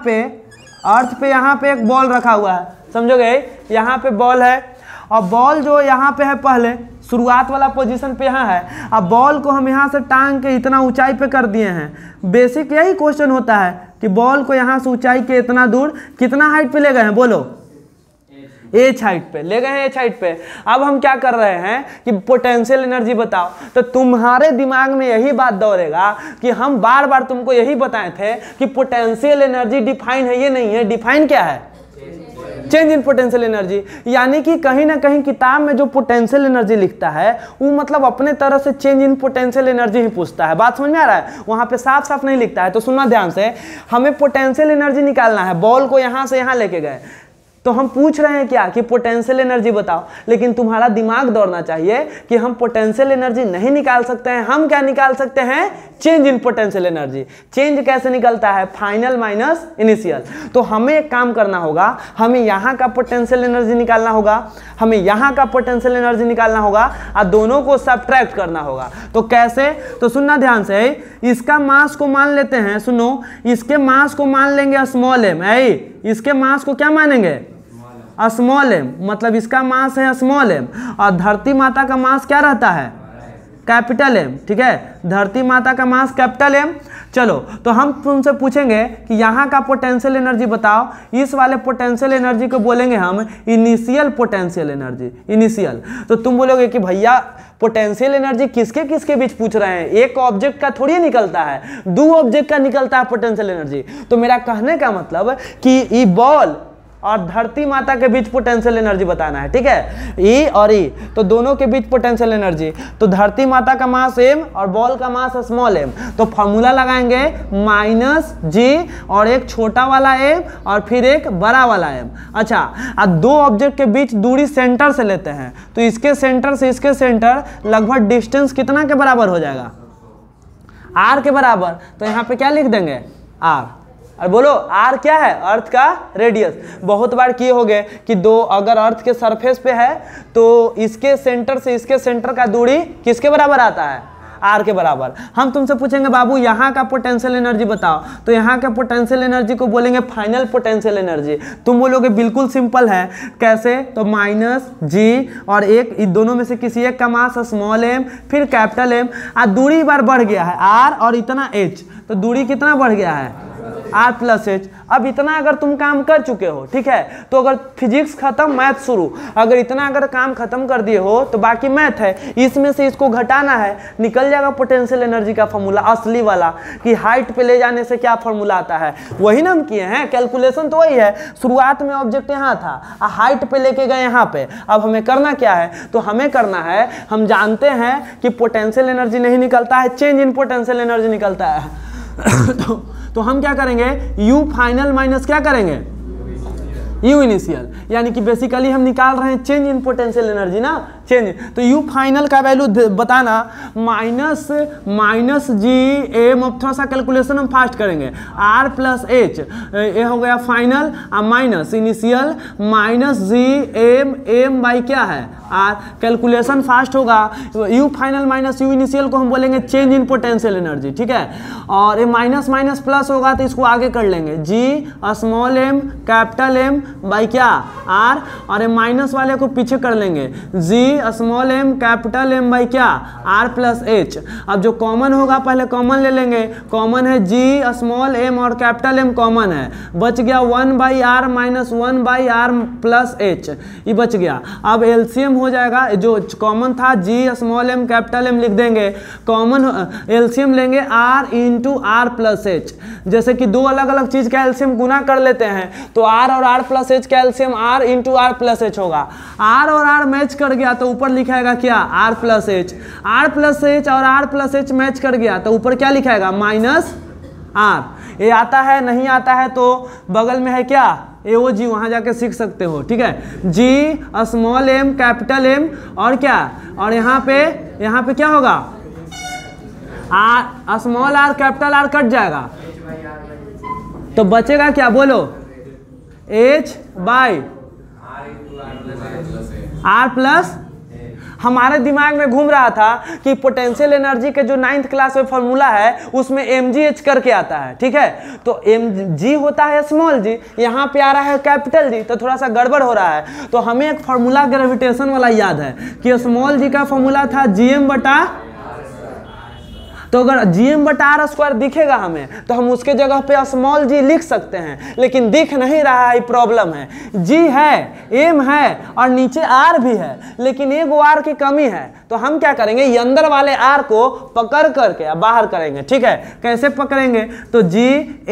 पे एक बॉल रखा हुआ है, समझोगे, यहाँ पे बॉल है और बॉल जो यहाँ पे है, पहले शुरुआत वाला पोजीशन पे यहाँ है। अब बॉल को हम यहाँ से टांग के इतना ऊंचाई पे कर दिए हैं। बेसिक यही क्वेश्चन होता है कि बॉल को यहाँ से ऊंचाई के इतना दूर कितना हाइट पे ले गए हैं, बोलो एच हाइट पे ले गए हैं, एच हाइट पे। अब हम क्या कर रहे हैं कि पोटेंशियल एनर्जी बताओ। तो तुम्हारे दिमाग में यही बात दौड़ेगा कि हम बार बार तुमको यही बताए थे कि पोटेंशियल एनर्जी डिफाइन है, ये नहीं है। डिफाइन क्या है? Change in potential energy. यानी कि कहीं ना कहीं किताब में जो पोटेंशियल एनर्जी लिखता है वो मतलब अपने तरह से चेंज इन पोटेंशियल एनर्जी ही पूछता है। बात समझ में आ रहा है? वहां पे साफ साफ नहीं लिखता है। तो सुनना ध्यान से, हमें पोटेंशियल एनर्जी निकालना है। बॉल को यहां से यहां लेके गए तो हम पूछ रहे हैं क्या कि पोटेंशियल एनर्जी बताओ, लेकिन तुम्हारा दिमाग दौड़ना चाहिए कि हम पोटेंशियल एनर्जी नहीं निकाल सकते हैं। हम क्या निकाल सकते हैं? Change in potential energy. Change कैसे निकलता है? Final minus initial. तो हमें एक काम करना होगा, हमें यहाँ का पोटेंशियल एनर्जी निकालना होगा, हमें यहाँ का पोटेंशियल एनर्जी निकालना होगा और दोनों को सब्ट्रैक्ट करना होगा। तो कैसे? तो सुनना ध्यान से, इसका मास को मान लेते हैं, सुनो, इसके मास को मान लेंगे स्मॉल एम। इसके मास को क्या मानेंगे? स्मॉल एम, मतलब इसका मास है स्मॉल एम और धरती माता का मास क्या रहता है? Capital M. ठीक है, धरती माता का मास कैपिटल एम। चलो, तो हम तुमसे पूछेंगे कि यहाँ का पोटेंशियल एनर्जी बताओ। इस वाले पोटेंशियल एनर्जी को बोलेंगे हम इनिशियल पोटेंशियल एनर्जी, इनिशियल। तो तुम बोलोगे कि भैया पोटेंशियल एनर्जी किसके किसके बीच पूछ रहे हैं? एक ऑब्जेक्ट का थोड़ी निकलता है, दो ऑब्जेक्ट का निकलता है पोटेंशियल एनर्जी। तो मेरा कहने का मतलब कि ये बॉल और धरती माता के बीच पोटेंशियल एनर्जी बताना है। ठीक है, ई और ई, तो दोनों के बीच पोटेंशियल एनर्जी। तो धरती माता का मास एम और बॉल का मास स्मॉल एम। तो फॉर्मूला लगाएंगे माइनस जी और एक छोटा वाला एम और फिर एक बड़ा वाला एम। अच्छा, अब दो ऑब्जेक्ट के बीच दूरी सेंटर से लेते हैं, तो इसके सेंटर से इसके सेंटर लगभग डिस्टेंस कितना के बराबर हो जाएगा? आर के बराबर। तो यहाँ पे क्या लिख देंगे? आर। और बोलो आर क्या है? अर्थ का रेडियस। बहुत बार किए होगे कि दो अगर अर्थ के सरफेस पे है तो इसके सेंटर से इसके सेंटर का दूरी किसके बराबर आता है? आर के बराबर। हम तुमसे पूछेंगे बाबू यहाँ का पोटेंशियल एनर्जी बताओ, तो यहाँ का पोटेंशियल एनर्जी को बोलेंगे फाइनल पोटेंशियल एनर्जी। तुम बोलोगे बिल्कुल सिंपल है। कैसे? तो माइनस जी और एक, इन दोनों में से किसी एक का मास स्मॉल एम फिर कैपिटल एम। दूरी बार बढ़ गया है आर और इतना एच, तो दूरी कितना बढ़ गया है? R plus H. अब इतना अगर तुम काम कर चुके हो, ठीक है, तो अगर फिजिक्स खत्म मैथ शुरू। अगर इतना अगर काम खत्म कर दिए हो तो बाकी मैथ है, इसमें से इसको घटाना है, निकल जाएगा पोटेंशियल एनर्जी का फॉर्मूला असली वाला कि हाइट पे ले जाने से क्या फॉर्मूला आता है। वही ना हम किए हैं, कैलकुलेशन तो वही है। शुरुआत में ऑब्जेक्ट यहाँ था, हाइट पे लेके गए यहाँ पे। अब हमें करना क्या है? तो हमें करना है, हम जानते हैं कि पोटेंशियल एनर्जी नहीं निकलता है, चेंज इन पोटेंशियल एनर्जी निकलता है। तो हम क्या करेंगे? यू फाइनल माइनस क्या करेंगे? You initial. यानी कि बेसिकली हम निकाल रहे हैं चेंज इन पोटेंशियल एनर्जी ना, चेंज। तो यू फाइनल का वैल्यू बताना माइनस जी एम। अब थोड़ा सा कैलकुलेशन हम फास्ट करेंगे। आर प्लस एच, ये हो गया final, minus initial minus G M, M by क्या है? आर। कैलकुलेशन फास्ट होगा। U final minus U initial को हम बोलेंगे चेंज इन पोटेंशियल एनर्जी। ठीक है, और ये माइनस माइनस प्लस होगा तो इसको आगे कर लेंगे, G small M capital M by क्या? आर। और ये माइनस वाले को पीछे कर लेंगे, G small M capital M by क्या? R plus H. अब जो कॉमन होगा पहले कॉमन ले लेंगे। कॉमन है जी स्मॉल एम और कैपिटल एम कॉमन है, बच गया 1 by R minus 1 by R plus H, ये बच गया। अब एलसीएम हो जाएगा, जो कॉमन था G small M capital M लिख देंगे, कॉमन एलसीएम लेंगे R into R plus H. जैसे कि दो अलग अलग चीज का एलसीएम गुना कर लेते हैं तो आर और आर प्लस एच का LCM R into R plus H होगा। आर और आर मैच कर गया तो ऊपर लिखाएगा क्या? R plus H. R plus H और आर प्लस एच मैच कर गया तो ऊपर क्या लिखाएगा? Minus are. ये आता है, नहीं आता है तो बगल में है क्या? एओ जी, वहां जाके सीख सकते हो। ठीक है, G small M capital M और क्या? और यहाँ पे क्या होगा? R small R capital R cut जाएगा तो बचेगा क्या? बोलो एच बाई आर प्लस। हमारे दिमाग में घूम रहा था कि पोटेंशियल एनर्जी के जो 9th क्लास में फॉर्मूला है उसमें mgh करके आता है, ठीक है। तो mg होता है स्मॉल जी, यहाँ पे आ रहा है कैपिटल जी, तो थोड़ा सा गड़बड़ हो रहा है। तो हमें एक फॉर्मूला ग्रेविटेशन वाला याद है कि स्मॉल जी का फॉर्मूला था gm बटा, तो अगर gm/r² दिखेगा हमें तो हम उसके जगह पे स्मॉल जी लिख सकते हैं, लेकिन दिख नहीं रहा है, प्रॉब्लम है। g है, m है और नीचे r भी है, लेकिन एक r की कमी है। तो हम क्या करेंगे, ये अंदर वाले r को पकड़ करके बाहर करेंगे, ठीक है। कैसे पकड़ेंगे, तो g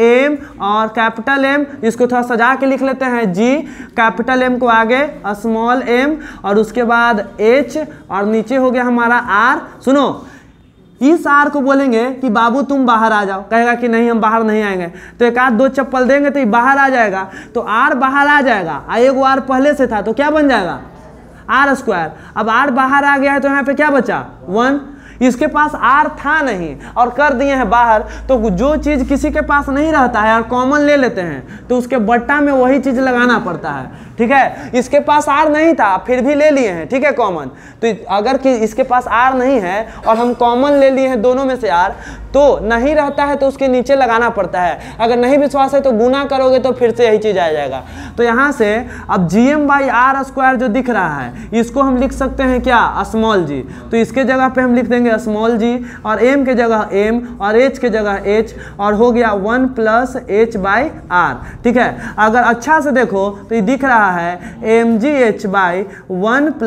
m और कैपिटल M, इसको थोड़ा सजा के लिख लेते हैं, g कैपिटल M को आगे स्मॉल m और उसके बाद h और नीचे हो गया हमारा r। सुनो, इस आर को बोलेंगे कि बाबू तुम बाहर आ जाओ, कहेगा कि नहीं हम बाहर नहीं आएंगे, तो एक आध दो चप्पल देंगे तो ये बाहर आ जाएगा। तो आर बाहर आ जाएगा, एक आर पहले से था तो क्या बन जाएगा r²। अब r बाहर आ गया है तो यहाँ पे क्या बचा 1। इसके पास r था नहीं और कर दिए हैं बाहर, तो जो चीज़ किसी के पास नहीं रहता है और कॉमन ले लेते हैं तो उसके बट्टा में वही चीज़ लगाना पड़ता है, ठीक है। इसके पास r नहीं था फिर भी ले लिए हैं, ठीक है, कॉमन। तो अगर कि इसके पास r नहीं है और हम कॉमन ले लिए हैं दोनों में से r, तो नहीं रहता है तो उसके नीचे लगाना पड़ता है। अगर नहीं विश्वास है तो गुना करोगे तो फिर से यही चीज़ आ जाएगा। तो यहाँ से अब gm/r² जो दिख रहा है इसको हम लिख सकते हैं क्या, स्मॉल g। तो इसके जगह पे हम लिख देंगे स्मॉल g और m के जगह m और h के जगह h और हो गया 1 + h/r, ठीक है। अगर अच्छा से देखो तो ये दिख रहा है mgh/1 +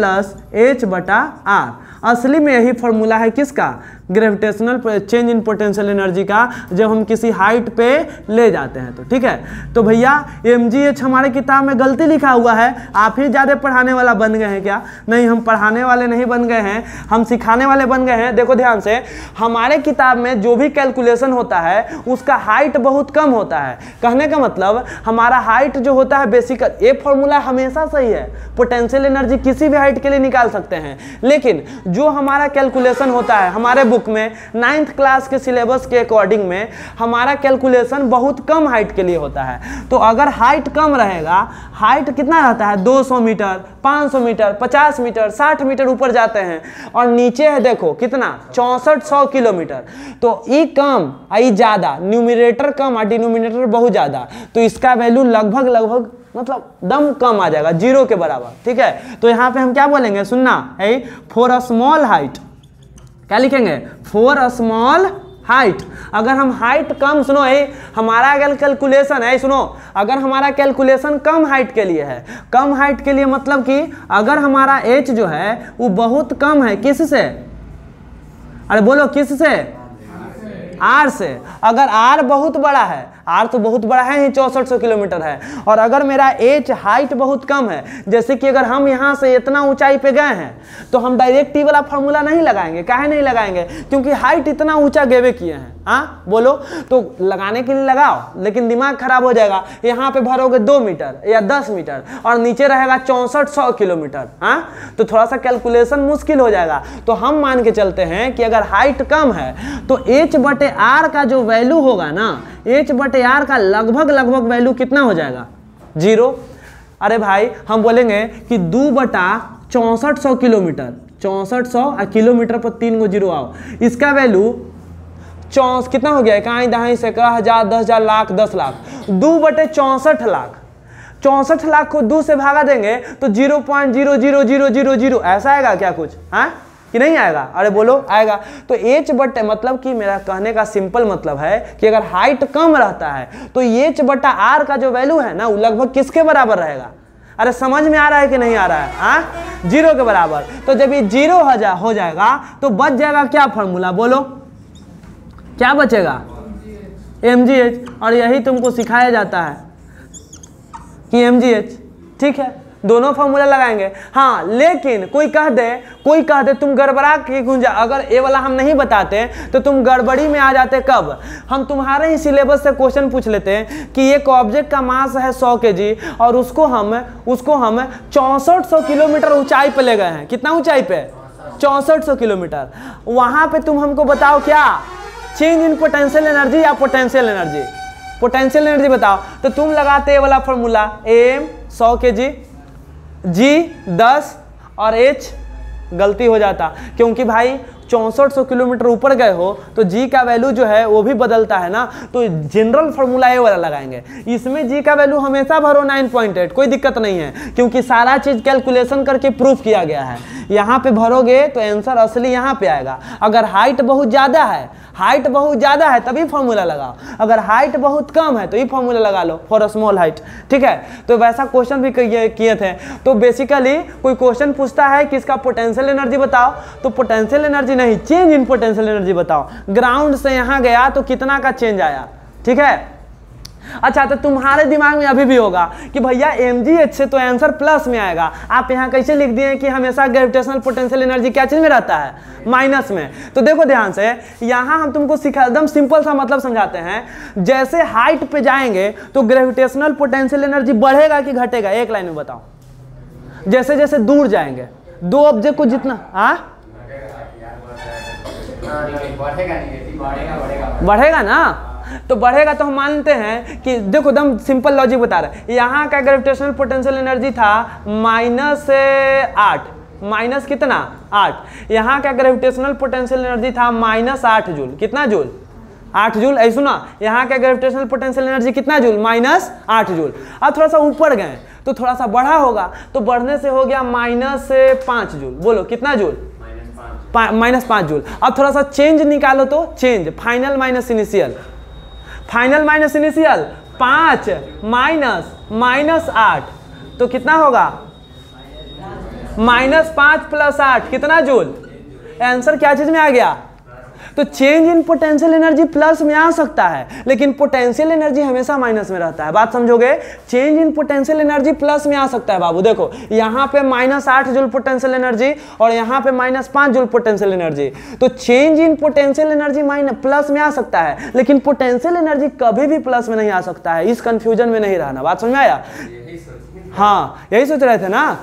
h/r। असली में यही फॉर्मूला है किसका, gravitational change in potential energy का, जब हम किसी हाइट पे ले जाते हैं तो, ठीक है। तो भैया mgh हमारे किताब में गलती लिखा हुआ है, आप ही ज़्यादा पढ़ाने वाला बन गए हैं क्या? नहीं, हम पढ़ाने वाले नहीं बन गए हैं, हम सिखाने वाले बन गए हैं। देखो ध्यान से, हमारे किताब में जो भी कैलकुलेशन होता है उसका हाइट बहुत कम होता है। कहने का मतलब हमारा हाइट जो होता है बेसिक, ये फॉर्मूला हमेशा सही है, पोटेंशियल एनर्जी किसी भी हाइट के लिए निकाल सकते हैं, लेकिन जो हमारा कैलकुलेशन होता है हमारे बुक में 9th क्लास के सिलेबस के अकॉर्डिंग में हमारा कैलकुलेशन बहुत कम हाइट के लिए होता है। तो अगर हाइट कम रहेगा, हाइट कितना रहता है 200 मीटर, 500 मीटर, 50 मीटर, 60 मीटर ऊपर जाते हैं और नीचे है देखो कितना 6400 किलोमीटर। तो ई कम आई ज़्यादा, न्यूमिनेटर कम और डिनोमिनेटर बहुत ज़्यादा, तो इसका वैल्यू लगभग मतलब दम कम आ जाएगा, 0 के बराबर, ठीक है। तो यहाँ पे हम क्या बोलेंगे, सुनना है, फॉर अ स्मॉल हाइट, क्या लिखेंगे, फॉर अ स्मॉल हाइट। अगर हम हाइट कम, सुनो है हमारा अगर कैलकुलेशन है, सुनो, अगर हमारा कैलकुलेशन कम हाइट के लिए है, कम हाइट के लिए मतलब कि अगर हमारा h जो है वो बहुत कम है, किससे, अरे बोलो किससे, r से। अगर r बहुत बड़ा है, r तो बहुत बड़ा है ही, 6400 किलोमीटर है, और अगर मेरा h हाइट बहुत कम है, जैसे कि अगर हम यहाँ से इतना ऊंचाई पे गए हैं तो हम डायरेक्ट ही वाला फार्मूला नहीं लगाएंगे। काहे नहीं लगाएंगे, क्योंकि हाइट इतना ऊंचा गेवे किए हैं। हाँ बोलो, तो लगाने के लिए लगाओ, लेकिन दिमाग खराब हो जाएगा। यहाँ पे भरोगे 2 मीटर या 10 मीटर और नीचे रहेगा 6400 किलोमीटर, हाँ, तो थोड़ा सा कैलकुलेशन मुश्किल हो जाएगा। तो हम मान के चलते हैं कि अगर हाइट कम है तो h/r का जो वैल्यू होगा ना, h/r का लगभग वैल्यू कितना हो जाएगा, 0। अरे भाई हम बोलेंगे कि 2/6400 किलोमीटर, 6400 किलोमीटर पर 3 गो 0 आओ, इसका वैल्यू कितना हो गया, इकाई दहाई सैकड़ा हजार 10,000 लाख 10 लाख, 2/64 लाख। 64 लाख को 2 से भागा देंगे तो 0.00000 ऐसा आएगा क्या कुछ, हाँ कि नहीं आएगा, अरे बोलो आएगा। तो h/, मतलब कि मेरा कहने का सिंपल मतलब है कि अगर हाइट कम रहता है तो h/r का जो वैल्यू है ना वो लगभग किसके बराबर रहेगा, अरे समझ में आ रहा है कि नहीं आ रहा है, हाँ 0 के बराबर। तो जब ये 0 हो जाएगा तो बच जाएगा क्या फॉर्मूला, बोलो क्या बचेगा, mgh। और यही तुमको सिखाया जाता है कि mgh, ठीक है, दोनों फॉर्मूला लगाएंगे। हाँ लेकिन कोई कह दे तुम गड़बड़ा के गुंजा, अगर ये वाला हम नहीं बताते तो तुम गड़बड़ी में आ जाते। कब, हम तुम्हारे ही सिलेबस से क्वेश्चन पूछ लेते हैं कि एक ऑब्जेक्ट का मास है 100 kg और उसको हम 6400 किलोमीटर ऊंचाई पे ले गए हैं। कितना ऊंचाई पे, 6400 किलोमीटर। वहां पे तुम हमको बताओ क्या, चेंज इन पोटेंशियल एनर्जी या पोटेंशियल एनर्जी, पोटेंशियल एनर्जी बताओ। तो तुम लगाते ये वाला फॉर्मूला, m 100 kg, g 10 और h गलती हो जाता, क्योंकि भाई 6400 किलोमीटर ऊपर गए हो तो जी का वैल्यू जो है वो भी बदलता है ना, तो जनरल फार्मूला ये वाला लगाएंगे। इसमें जी का वैल्यू हमेशा भरो 9.8, कोई दिक्कत नहीं है, क्योंकि सारा चीज कैलकुलेशन करके प्रूफ किया गया है। यहाँ पे भरोगे तो आंसर असली यहाँ पे आएगा। अगर हाइट बहुत ज़्यादा है, हाइट बहुत ज़्यादा है तभी फॉर्मूला लगाओ, अगर हाइट बहुत कम है तो ये फॉर्मूला लगा लो फॉर स्मॉल हाइट, ठीक है। तो वैसा क्वेश्चन भी किए थे। तो बेसिकली कोई क्वेश्चन पूछता है कि इसका पोटेंशियल एनर्जी बताओ, तो पोटेंशियल एनर्जी नहीं, चेंज इन पोटेंशियल एनर्जी बताओ। ग्राउंड से यहाँ गया तो कितना का चेंज आया, ठीक है। अच्छा, तो तुम्हारे दिमाग में अभी भी होगा कि भैया mgh से तो आंसर प्लस में आएगा, आप यहाँ कैसे लिख दिए कि हमेशा ग्रेविटेशनल पोटेंशियल एनर्जी क्या चीज में रहता है, माइनस में। तो देखो ध्यान से, यहाँ हम तुमको सिखा एकदम सिंपल सा मतलब समझाते हैं। जैसे हाइट पे जाएंगे तो ग्रेविटेशनल पोटेंशियल एनर्जी बढ़ेगा कि घटेगा, एक लाइन में बताओ। जैसे जैसे दूर जाएंगे, दो ऑब्जेक्ट को जितना बढ़ेगा ना, तो बढ़ेगा तो हम मानते हैं कि देखो एकदम सिंपल लॉजिक बता रहे हैं। यहाँ का ग्रेविटेशनल पोटेंशियल एनर्जी था -8, माइनस कितना 8। यहाँ का ग्रेविटेशनल पोटेंशियल एनर्जी था -8 जूल, कितना जूल 8 जूल। ऐसा सुना, यहाँ का ग्रेविटेशनल पोटेंशियल एनर्जी कितना जूल -8 जूल। अब थोड़ा सा ऊपर गए तो थोड़ा सा बढ़ा होगा, तो बढ़ने से हो गया -5 जूल। बोलो कितना जूल, -5 जूल। अब थोड़ा सा चेंज निकालो तो change, final minus initial, final minus initial 5 minus 8 तो कितना होगा -5 + 8 कितना जूल। आंसर क्या चीज में आ गया। तो change in potential energy plus में आ सकता है, लेकिन पोटेंशियल एनर्जी हमेशा माइनस में रहता है। बात समझोगे, change in potential energy plus में आ सकता है बाबू। देखो यहाँ पे -8 जूल पोटेंशियल एनर्जी और यहाँ पे -5 जूल पोटेंशियल एनर्जी, तो change in potential energy plus में आ सकता है, लेकिन पोटेंशियल एनर्जी कभी भी प्लस में नहीं आ सकता है। इस कंफ्यूजन में नहीं रहना। बात समझ में आया। हाँ, यही सोच रहे थे ना।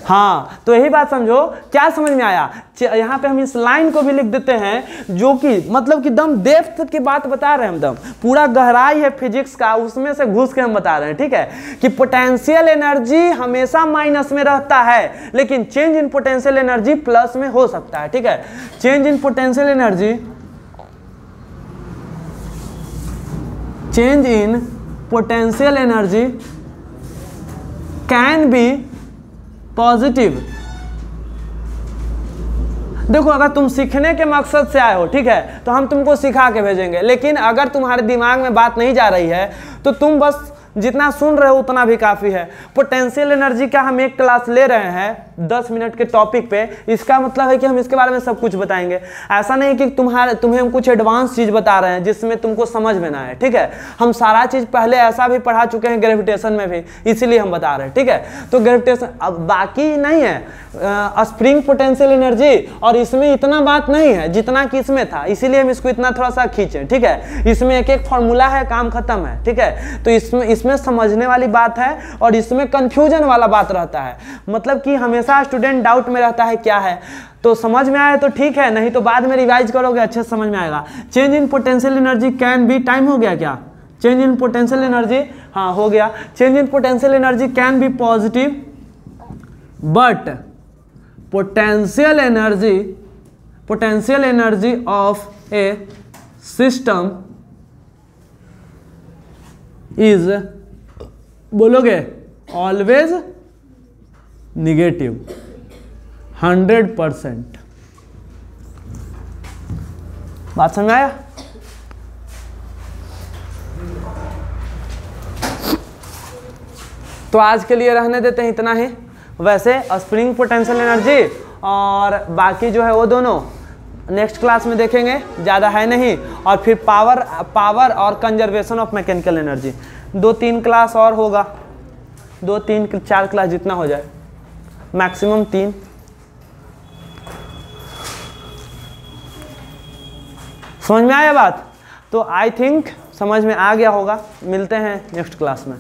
हाँ, तो यही बात समझो। क्या समझ में आया। यहाँ पे हम इस लाइन को भी लिख देते हैं, जो कि मतलब कि दम डेप्थ की बात बता रहे हैं, हम दम पूरा गहराई है फिजिक्स का, उसमें से घुस के हम बता रहे हैं, ठीक है, कि पोटेंशियल एनर्जी हमेशा माइनस में रहता है, लेकिन change in potential energy plus में हो सकता है, ठीक है। Change in potential energy, change in potential energy can be positive. देखो अगर तुम सीखने के मकसद से आए हो, ठीक है, तो हम तुमको सिखा के भेजेंगे, लेकिन अगर तुम्हारे दिमाग में बात नहीं जा रही है तो तुम बस जितना सुन रहे हो उतना भी काफ़ी है। पोटेंशियल एनर्जी का हम एक क्लास ले रहे हैं 10 मिनट के टॉपिक पे, इसका मतलब है कि हम इसके बारे में सब कुछ बताएंगे। ऐसा नहीं कि तुम्हें हम कुछ एडवांस चीज़ बता रहे हैं जिसमें तुमको समझ में ना आए, ठीक है। हम सारा चीज़ पहले ऐसा भी पढ़ा चुके हैं ग्रेविटेशन में भी, इसीलिए हम बता रहे हैं, ठीक है। तो ग्रेविटेशन अब बाकी नहीं है, स्प्रिंग पोटेंशियल एनर्जी, और इसमें इतना बात नहीं है जितना कि इसमें था, इसीलिए हम इसको इतना थोड़ा सा खींचे, ठीक है। इसमें एक एक फॉर्मूला है, काम खत्म है, ठीक है। तो इसमें समझने वाली बात है और इसमें कंफ्यूजन वाला बात रहता है, मतलब कि हमेशा स्टूडेंट डाउट में रहता है क्या है। तो समझ में आए तो ठीक है, नहीं तो बाद में रिवाइज करोगे अच्छे से समझ में आएगा। Change in potential energy can be, time हो गया क्या। चेंज इन पोटेंशियल एनर्जी, हाँ हो गया। Change in potential energy can be positive, but potential energy of A system is, बोलोगे ऑलवेज निगेटिव 100%। बात समझ आया। तो आज के लिए रहने देते हैं इतना ही। वैसे स्प्रिंग पोटेंशियल एनर्जी और बाकी जो है वो दोनों नेक्स्ट क्लास में देखेंगे, ज़्यादा है नहीं। और फिर पावर और conservation of mechanical energy 2-3 class और होगा, 2-3-4 क्लास जितना हो जाए, मैक्सिमम 3। समझ में आया बात। तो आई थिंक समझ में आ गया होगा। मिलते हैं नेक्स्ट क्लास में।